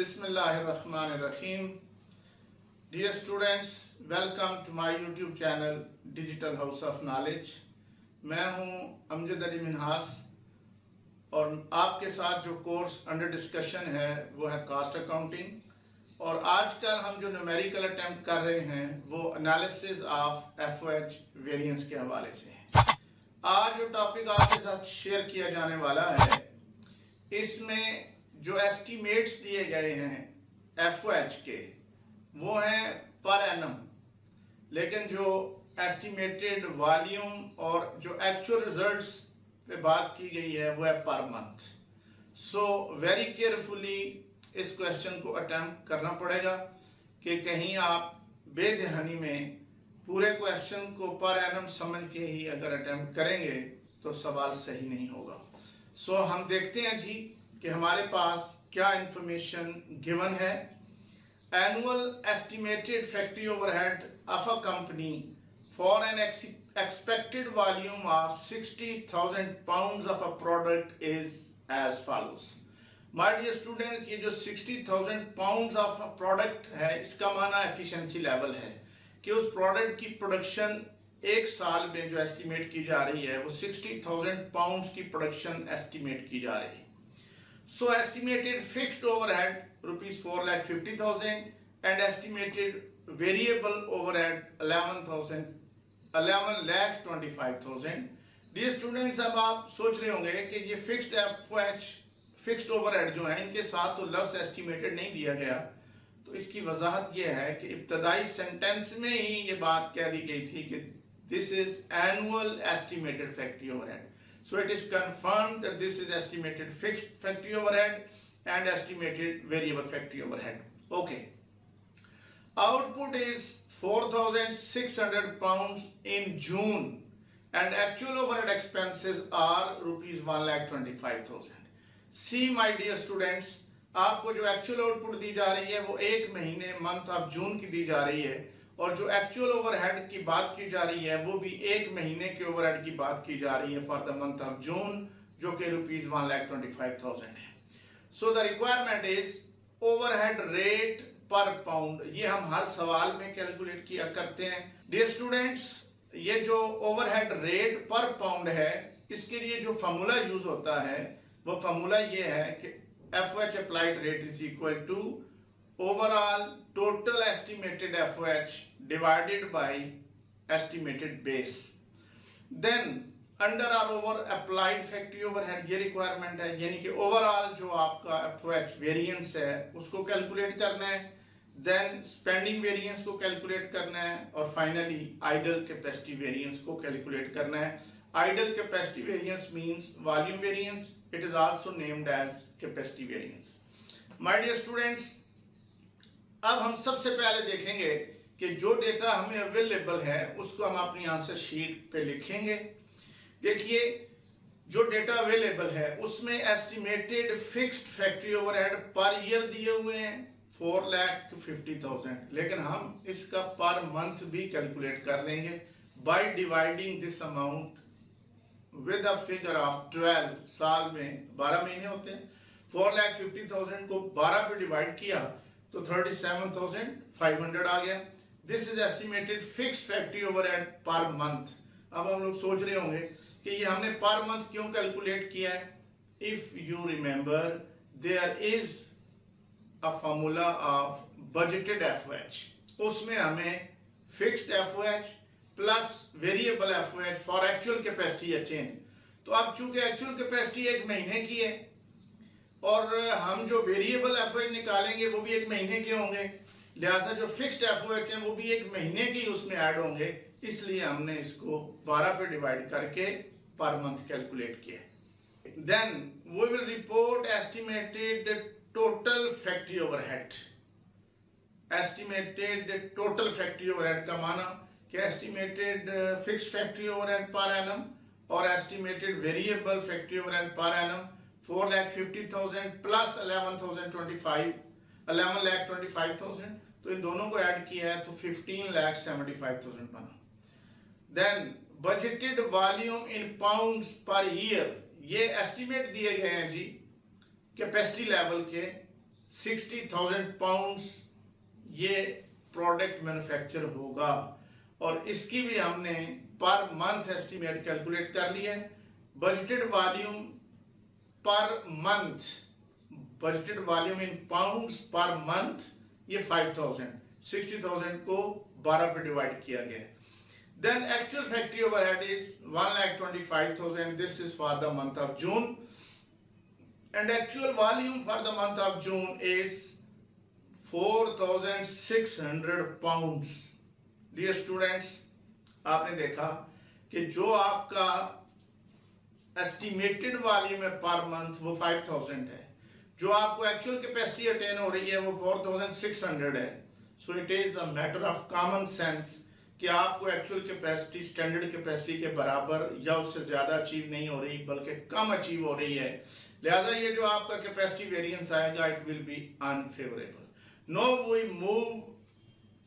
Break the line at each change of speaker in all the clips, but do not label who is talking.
बिस्मिल्लाहिर्रहमानिर्रहीम। Dear students, welcome to my YouTube channel digital house of knowledge. मैं हूं अमजद अली मिन्हास और आपके साथ जो कोर्स अंडर डिस्कशन है वो है कास्ट अकाउंटिंग। और आजकल हम जो न्यूमेरिकल अटेम्प्ट कर रहे हैं वो एनालिसिस ऑफ एफओएच वेरिएंस के हवाले से है। आज जो टॉपिक आपके साथ शेयर किया जाने वाला है इसमें जो एस्टीमेट्स दिए गए हैं एफओएच के वो हैं पर एनम, लेकिन जो एस्टिमेटेड वॉल्यूम और जो एक्चुअल रिजल्ट्स पे बात की गई है वो है per month. So very carefully इस क्वेश्चन को अटेम्प्ट करना पड़ेगा कि कहीं आप बेध्यानी में पूरे क्वेश्चन को पर एनम समझ के ही अगर अटेम्प्ट करेंगे तो सवाल सही नहीं होगा। सो हम देखते हैं जी कि हमारे पास क्या इंफॉर्मेशन गिवन है। Annual estimated factory overhead of a company for an expected volume of 60,000 pounds of a product is as follows. My dear student, ये जो 60,000 पाउंड्स ऑफ अ प्रोडक्ट है इसका माना एफिशिएंसी लेवल है कि उस प्रोडक्ट की प्रोडक्शन एक साल में जो एस्टिमेट की जा रही है वो 60,000 पाउंड्स की प्रोडक्शन एस्टिमेट की जा रही है। So estimated fixed overhead rupees 4,50,000 and estimated variable overhead 11,25,000। Dear students, अब आप सोच रहे होंगे कि ये फिक्स्ड एफओएच फिक्स्ड ओवरहेड जो है इनके साथ तो लफ्ज एस्टिमेटेड नहीं दिया गया। तो इसकी वजाहत ये है कि इब्तदाई सेंटेंस में ही ये बात कह दी गई थी कि this is annual estimated factory overhead. So it is confirmed that this is estimated fixed factory overhead and estimated variable factory overhead. Okay. Output is 4,600 pounds in June and actual overhead expenses are rupees 1,25,000. See my dear students, आपको जो actual output दी जा रही है वो एक महीने month of June की दी जा रही है और जो एक्चुअल ओवरहेड की बात की जा रही है वो भी एक महीने के ओवरहेड की बात की जा रही है for the month of June, जो कि रुपीज 1,25,000 है। So the requirement is overhead rate पर पाउंड। ये हम हर सवाल में कैलकुलेट किया करते हैं। डियर स्टूडेंट्स, ये जो ओवरहेड रेट पर पाउंड है इसके लिए जो फॉर्मूला यूज होता है वो फॉर्मूला ये है कि FOH applied rate is equal to overall total estimated FOH divided by estimated base. Then under or over applied factory overhead ये रिक्वायरमेंट है, यानी कि ओवरऑल जो आपका FOH वेरिएंस है उसको कैलकुलेट करना है, देन स्पेंडिंग वेरिएंस को कैलकुलेट करना है और फाइनली आइडल कैपेसिटी वेरिएंस को कैलकुलेट करना है। Idle capacity variance means volume variance, it is also named as capacity variance. My dear students, अब हम सबसे पहले देखेंगे कि जो डेटा हमें अवेलेबल है उसको हम अपनी आंसर शीट पे लिखेंगे। देखिए, जो डेटा अवेलेबल है उसमें estimated fixed factory overhead per year दिए हुए हैं 4,50,000, लेकिन हम इसका पर मंथ भी कैलकुलेट कर लेंगे by dividing this amount with a figure of 12। साल में 12 महीने होते हैं, 4,50,000 को 12 पे डिवाइड किया तो 37,500 आ गया। This is estimated fixed factory overhead per month. अब हम लोग सोच रहे होंगे कि ये हमने पर मंथ क्यों कैलकुलेट किया है। If you remember, there is a formula of budgeted FOH, उसमें हमें fixed FOH plus variable FOH for actual capacity attain. तो अब चूंकि एक्चुअल कैपेसिटी एक महीने की है और हम जो वेरिएबल एफओएच निकालेंगे वो भी एक महीने के होंगे, लिहाजा जो फिक्स्ड एफओएच हैं वो भी एक महीने के ही उसमें ऐड होंगे, इसलिए हमने इसको 12 पे डिवाइड करके पर मंथ कैलकुलेट किया। Then we will report estimated total factory overhead. Estimated total factory overhead का माना कि estimated fixed factory overhead per annum और estimated variable factory overhead per annum 4,50,000 plus 11,25,000, तो इन दोनों को ऐड किया है तो 15,75,000 बना। Then budgeted volume in pounds per year, ये एस्टिमेट दिए गए हैं जी कैपेसिटी लेवल के 60,000 पाउंड्स ये प्रोडक्ट मैन्युफैक्चर होगा। और इसकी भी हमने पर मंथ एस्टीमेट कैलकुलेट कर लिया है। Budgeted volume per month, budgeted volume in pounds per month ये 5,000, 60,000 को 12 पे डिवाइड किया गया है। Then actual factory overhead is 1,25,000. This is for the month of June, and actual volume for the month of June is 4,600 pounds. Dear students, आपने देखा कि जो आपका एस्टिमेटेड वॉल्यूम है पर मंथ वो 5,000 है, जो आपको एक्चुअल कैपेसिटी अटेन हो रही है वो 4,600 है। सो it is a matter of common sense कि आपको एक्चुअल कैपेसिटी स्टैंडर्ड कैपेसिटी के बराबर या उससे ज्यादा अचीव नहीं हो रही बल्कि कम अचीव हो रही है, लिहाजा ये जो आपका कैपेसिटी वेरिएंस आएगा it will be unfavourable. Now we move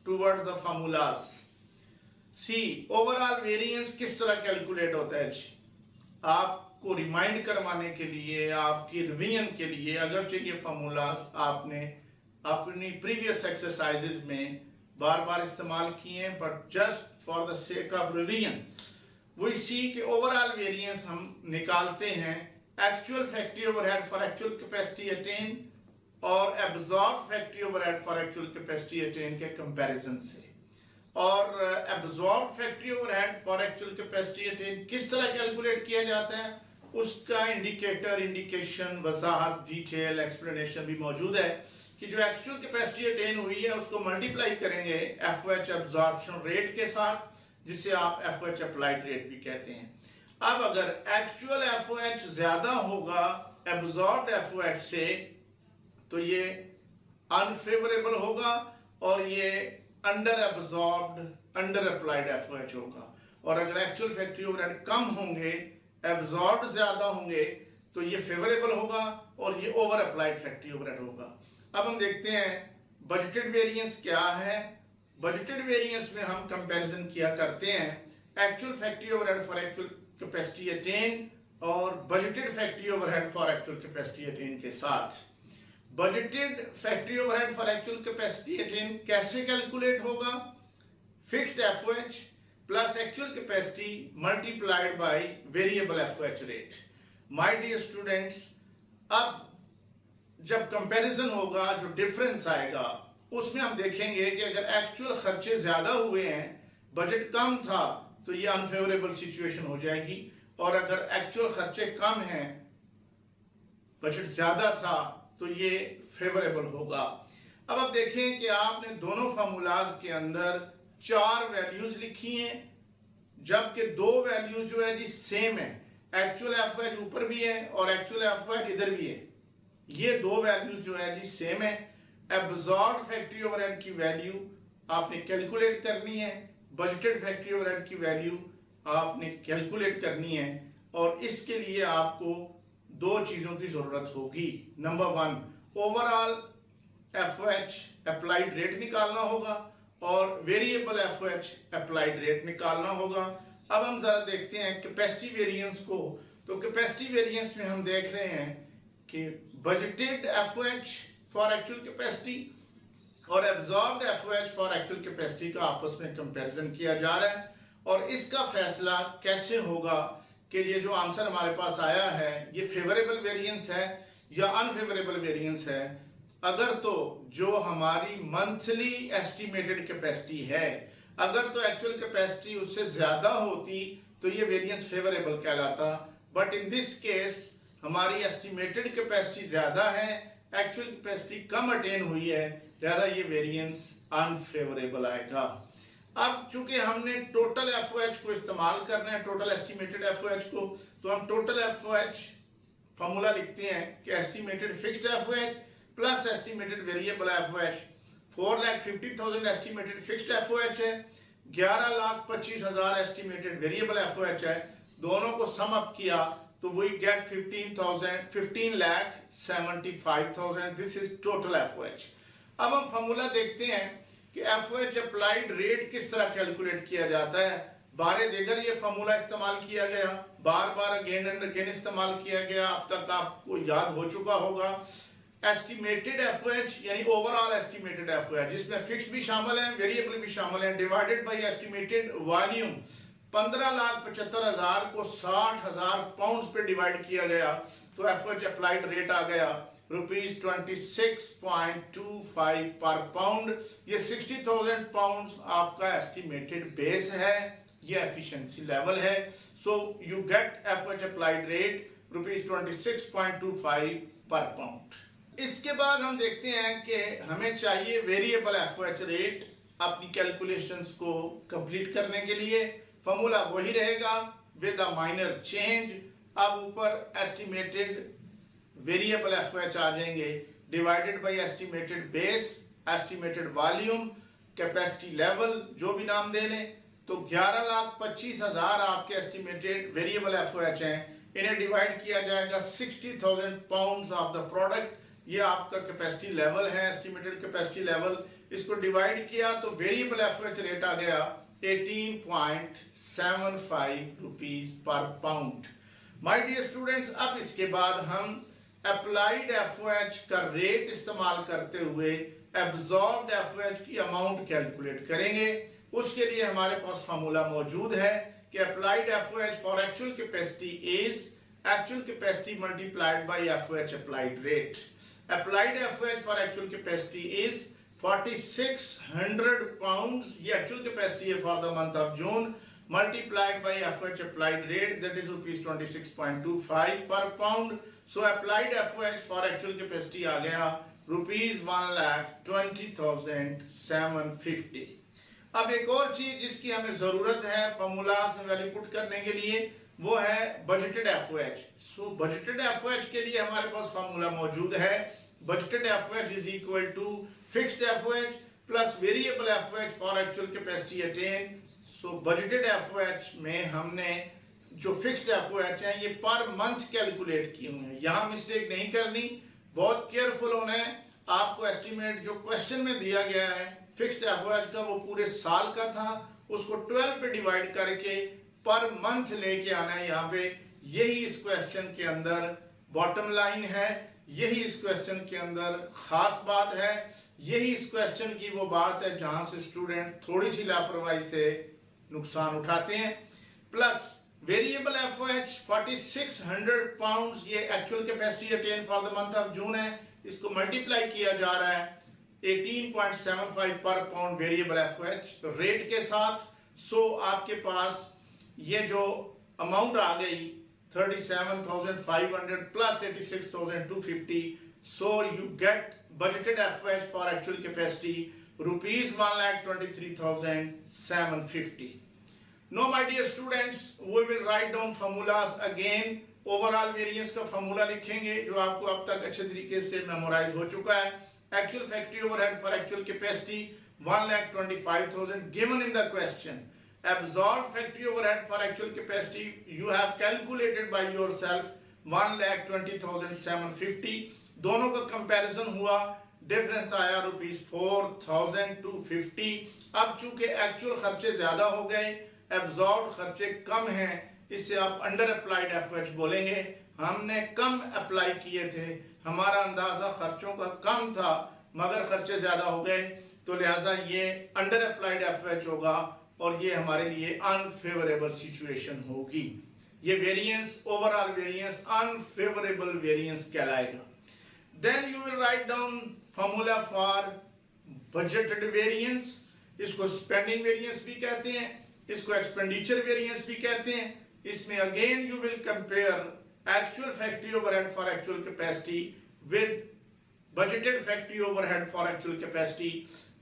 towards the formulas. See overall variance किस तरह कैलकुलेट होता है जी, आपको रिमाइंड करवाने के लिए, आपकी रिवीजन के लिए, अगर चाहिए फार्मूलाज आपने अपनी प्रीवियस एक्सरसाइजेज में बार बार इस्तेमाल किए हैं, but just for the sake of revision we see कि ओवरऑल वेरिएंस हम निकालते हैं actual factory overhead for actual capacity attain और absorb factory overhead for actual capacity attain के कंपैरिजन से। और absorb factory overhead for actual capacity attain किस तरह कैलकुलेट किया जाता है, उसका इंडिकेटर, इंडिकेशन, वजाहत, डिटेल, एक्सप्लेनेशन भी मौजूद है कि जो एक्चुअल कैपेसिटी अटेन हुई है उसको मल्टीप्लाई करेंगे एफओएच एब्जॉर्प्शन रेट के साथ, जिसे आप एफओएच अप्लाइड रेट भी कहते हैं। अब अगर एक्चुअल एफओएच ज्यादा होगा एब्जॉर्ब्ड एफओएच से तो ये अनफेवरेबल होगा और ये under absorbed, under applied FOH होगा। और अगर एक्चुअल फैक्ट्री ओवरहेड कम होंगे, एब्जॉर्ब्ड ज्यादा होंगे तो ये फेवरेबल होगा और ये ओवर अप्लाइड फैक्ट्री ओवरहेड होगा। अब हम देखते हैं बजटेड वेरिएंस क्या है। बजटेड वेरिएंस में हम कंपैरिजन किया करते हैं actual factory overhead for actual capacity attain और budgeted factory overhead for actual capacity attain के साथ। Budgeted factory overhead for actual capacity attain कैसे कैलकुलेट होगा, fixed FOH plus actual capacity multiplied by variable FOH rate. My dear students, अब जब comparison होगा, जो difference आएगा उसमें हम देखेंगे कि अगर एक्चुअल खर्चे ज्यादा हुए हैं, बजट कम था, तो ये अनफेवरेबल सिचुएशन हो जाएगी, और अगर एक्चुअल खर्चे कम हैं, बजट ज्यादा था, तो ये फेवरेबल होगा। अब आप देखें कि आपने दोनों फार्मूलाज के अंदर 4 वैल्यूज लिखी हैं, जबकि 2 वैल्यूज जो है जी सेम है, एक्चुअल एफओएच ऊपर भी है और एक्चुअल एफओएच इधर भी है। ये 2 वैल्यूज जो है जी सेम है। एब्जॉर्ब्ड फैक्ट्री ओवरहेड की वैल्यू आपने कैलकुलेट करनी है, बजटेड फैक्ट्री ओवरहेड की वैल्यू आपने कैलकुलेट करनी है, और इसके लिए आपको 2 चीजों की जरूरत होगी। Number 1, overall FOH applied rate निकालना होगा और वेरिएबल एफओएच अप्लाइड रेट निकालना होगा। अब हम जरा देखते हैं कैपेसिटी वेरिएंस को। तो कैपेसिटी वेरिएंस में हम देख रहे हैं कि budgeted FOH for actual capacity और absorbed FOH for actual capacity का आपस में कंपैरिजन किया जा रहा है, और इसका फैसला कैसे होगा कि ये जो आंसर हमारे पास आया है ये फेवरेबल वेरिएंस है या अनफेवरेबल वेरिएंस है। अगर तो जो हमारी मंथली एस्टिमेटेड कैपेसिटी है, अगर तो एक्चुअल कैपेसिटी उससे ज्यादा होती तो ये वेरिएंस फेवरेबल कहलाता, बट इन दिस केस हमारी एस्टिमेटेड कैपेसिटी ज्यादा है, एक्चुअल कैपेसिटी कम अटेन हुई है, लिहाजा ये वेरिएंस अनफेवरेबल आएगा। अब चूंकि हमने टोटल एफओएच को इस्तेमाल करना है, टोटल एस्टिमेटेड एफओएच को, तो हम टोटल एफओएच फॉर्मूला लिखते हैं कि estimated fixed FOH plus estimated variable FOH. 4,50,000 estimated fixed FOH है, 11,25,000 एस्टिमेटेड वेरिएबल एफओएच है, दोनों को सम अप किया तो we get 15,75,000। This is total FOH. अब हम फॉर्मूला देखते हैं कि एफओएच अप्लाइड रेट किस तरह कैलकुलेट किया जाता है। बारे देगर ये फॉर्मूला इस्तेमाल किया गया, बार बार अगेन एंड अगेन इस्तेमाल किया गया, अब तक आपको याद हो चुका होगा। एस्टिमेटेड एफओएच यानी ओवरऑल एस्टिमेटेड एफओएच, जिसमें फिक्स भी शामिल है, वेरिएबल भी शामिल है, डिवाइडेड बाय एस्टिमेटेड वॉल्यूम 15,75,000 को 60,000 पाउंड्स पे डिवाइड किया गया, तो एफओएच अप्लाइड रेट आ गया ₹26.25 पर पाउंड। ये 60,000 पाउंड्स आपका एस्टिमेटेड बेस है, ये एफिशिएंसी लेवल है। So you get FOH applied rate ₹26.25 पर पाउंड। इसके बाद हम देखते हैं कि हमें चाहिए वेरिएबल एफओएच रेट अपनी कैलकुलेशंस को कंप्लीट करने के लिए। फॉर्मूला वही रहेगा विद अ माइनर चेंज। अब ऊपर एस्टिमेटेड वेरिएबल एफओएच आ जाएंगे, divided by estimated base, estimated volume, capacity level, जो भी नाम दे लें। तो 11,25,000 आपके एस्टिमेटेड वेरिएबल एफओएच हैं, इन्हें डिवाइड किया जाएगा 60,000 पाउंड्स ऑफ द प्रोडक्ट। ये आपका कैपेसिटी लेवल है, एस्टिमेटेड कैपेसिटी लेवल। इसको डिवाइड किया तो वेरिएबल एफओएच रेट आ गया 18.75 रुपीस पर पाउंड। माय डियर स्टूडेंट्स, अब इसके बाद हम अप्लाइड एफओएच का रेट इस्तेमाल करते हुए एब्जॉर्ब्ड एफओएच की अमाउंट कैलकुलेट करेंगे। उसके लिए हमारे पास फार्मूला मौजूद है कि applied FOH for actual capacity is actual capacity multiplied bye FOH applied rate. Applied FOH for actual capacity is 4,600 pounds. ये actual capacity है for the month of June, multiplied by FOH applied rate, that is ₹26.25 per pound. So applied FOH for actual capacity आ गया ₹1,20,750। अब एक और चीज जिसकी हमें जरूरत है फॉर्मूलाज में वैल्यू पुट करने के लिए, वो है budgeted FOH. So budgeted FOH के लिए हमारे पास फॉर्मूला मौजूद है। Budgeted FOH is equal to fixed FOH plus variable FOH for actual capacity attain. So budgeted FOH में हमने जो फिक्स्ड एफओएच है ये पर मंथ कैलकुलेट किए हुए हैं। यहाँ मिस्टेक नहीं करनी, बहुत केयरफुल होना है। आपको एस्टिमेट जो क्वेश्चन में दिया गया है फिक्स्ड एफओएच का, वो पूरे साल का था, उसको 12 पे डिवाइड करके पर मंथ लेके आना है यहाँ पे। यही इस क्वेश्चन के अंदर बॉटम लाइन है, यही इस क्वेश्चन के अंदर खास बात है, यही इस क्वेश्चन की वो बात है जहां से स्टूडेंट थोड़ी सी लापरवाही से नुकसान उठाते हैं। प्लस वेरिएबल एफओएच 4,600 पाउंड्स, ये actual capacity attain for the month of June है, इसको मल्टीप्लाई किया जा रहा है 18.75 पर पाउंड वेरिएबल एफओएच रेट के साथ। सो आपके पास ये जो अमाउंट आ गई 37,500 plus 86,250, so you get budgeted FOH for actual capacity ₹1,23,750. Now my dear students, we will write down formulas again. Overall variance का फॉर्मूला लिखेंगे जो आपको अब तक अच्छे तरीके से मेमोराइज हो चुका है। Actual factory overhead for actual capacity 1,25,000 given in the question. Absorbed factory overhead for actual capacity you have calculated by yourself 1,20,750. दोनों का कंपैरिजन हुआ, डिफरेंस आया ₹4,250। अब चूंकि एक्चुअल खर्चे ज्यादा हो गए, एब्जॉर्ब खर्चे कम हैं, इससे आप अंडर अप्लाइड एफओएच बोलेंगे। हमने कम अप्लाई किए थे, हमारा अंदाजा खर्चों का कम था मगर खर्चे ज्यादा हो गए, तो लिहाजा ये अंडर अप्लाइड एफओएच होगा और ये हमारे लिए अनफेवरेबल सिचुएशन होगी। ये variance, overall variance unfavourable variance कहलाएगा। Then you will write down formula for budgeted variance. इसको spending variance भी कहते हैं, इसको expenditure variance भी कहते हैं। इसमें again you will compare actual factory overhead for actual capacity with budgeted factory overhead for actual capacity.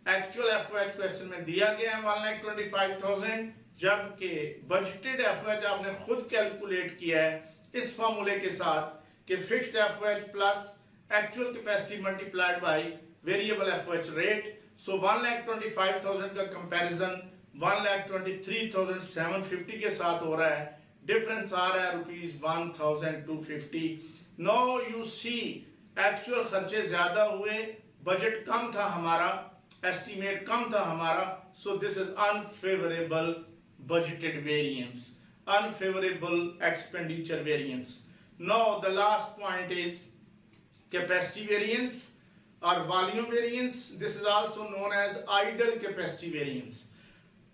Actual FOH question में दिया गया है 1,25,000, जबकि budgeted FOH आपने खुद कैलकुलेट किया है इस फॉर्मूले के साथ कि fixed FOH plus actual capacity multiplied by variable FOH rate. So 1,25,000 का कंपैरिजन 1,23,750 के साथ हो रहा है, डिफरेंस आ रहा है ₹1,250। Now you see एक्चुअल खर्चे ज्यादा हुए, बजट कम था हमारा, एस्टिमेट कम था हमारा, so this is unfavorable budgeted variance, unfavorable expenditure variance. Now the last point is capacity variance और volume variance, this is also known as idle capacity variance.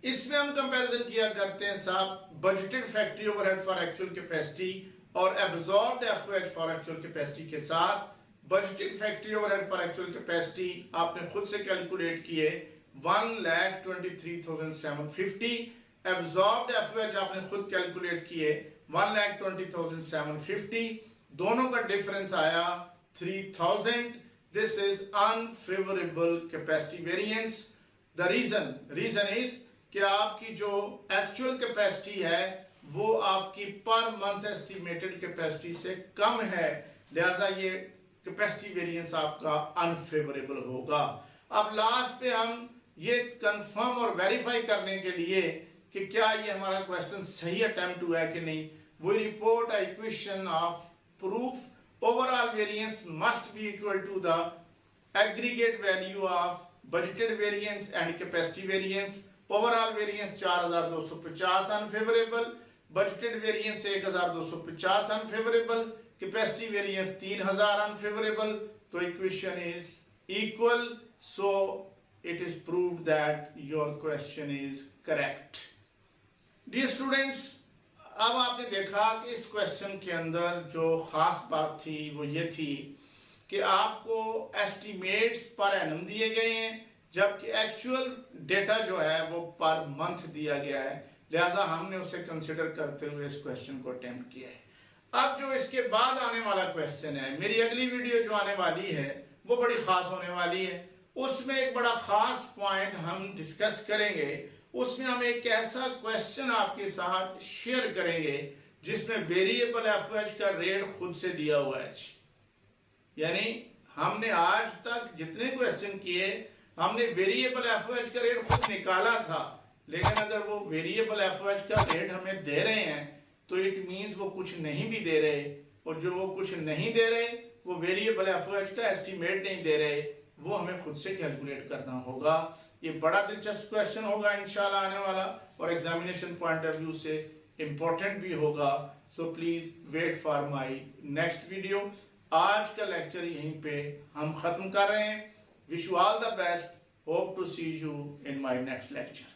इसमें हम कंपैरिजन किया करते हैं साहब budgeted factory overhead for actual capacity और absorbed FOH for actual capacity के साथ। Budgeted factory overhead for actual capacity आपने खुद से कैलकुलेट किए 1,23,750, एब्जॉर्ब्ड एफओएच आपने खुद कैलकुलेट किए 1,20,750, दोनों का डिफरेंस आया 3,000। This is unfavourable capacity variance. The reason is कि आपकी जो एक्चुअल कैपेसिटी है वो आपकी पर मंथ एस्टिमेटेड कैपेसिटी से कम है, लिहाजा ये कैपेसिटी वेरिएंस आपका अनफेवरेबल होगा। अब लास्ट पे हम ये कंफर्म और वेरीफाई करने के लिए कि क्या ये हमारा क्वेश्चन सही अटेम्प्ट हुआ है कि नहीं, we report a equation of proof overall variance must be equal to the aggregate value of budgeted variance and capacity variance. Overall variance 4,250 unfavourable, budgeted variance 1,250 unfavourable, capacity variance 3,000 unfavourable. तो equation is equal, so it is proved that your question is correct. Dear students, अब आपने देखा कि इस question के अंदर जो खास बात थी वो ये थी कि आपको एस्टिमेट्स पर एनम दिए गए हैं जबकि एक्चुअल डेटा जो है वो पर मंथ दिया गया है, लिहाजा हमने उसे कंसिडर करते हुए इस क्वेश्चन को अटेम्प्ट किया है। अब जो इसके बाद आने वाला क्वेश्चन है, मेरी अगली वीडियो जो आने वाली है वो बड़ी खास होने वाली है। उसमें एक बड़ा खास पॉइंट हम डिस्कस करेंगे। उसमें हम एक ऐसा क्वेश्चन आपके साथ शेयर करेंगे जिसमें वेरिएबल एफओएच का रेट खुद से दिया हुआ है। यानी हमने आज तक जितने क्वेश्चन किए हमने वेरिएबल एफओएच का रेट खुद निकाला था, लेकिन अगर वो वेरिएबल एफओएच का रेट हमें दे रहे हैं तो इट मींस वो कुछ नहीं भी दे रहे, और जो वो कुछ नहीं दे रहे वो वेरिएबल एफओएच का एस्टीमेट नहीं दे रहे, वो हमें खुद से कैलकुलेट करना होगा। ये बड़ा दिलचस्प क्वेश्चन होगा इंशाल्लाह आने वाला, और एग्जामिनेशन पॉइंट ऑफ व्यू से इंपॉर्टेंट भी होगा। So please wait for my next video. आज का लेक्चर यहीं पे हम खत्म कर रहे हैं। Wish you all the best. Hope to see you in my next lecture.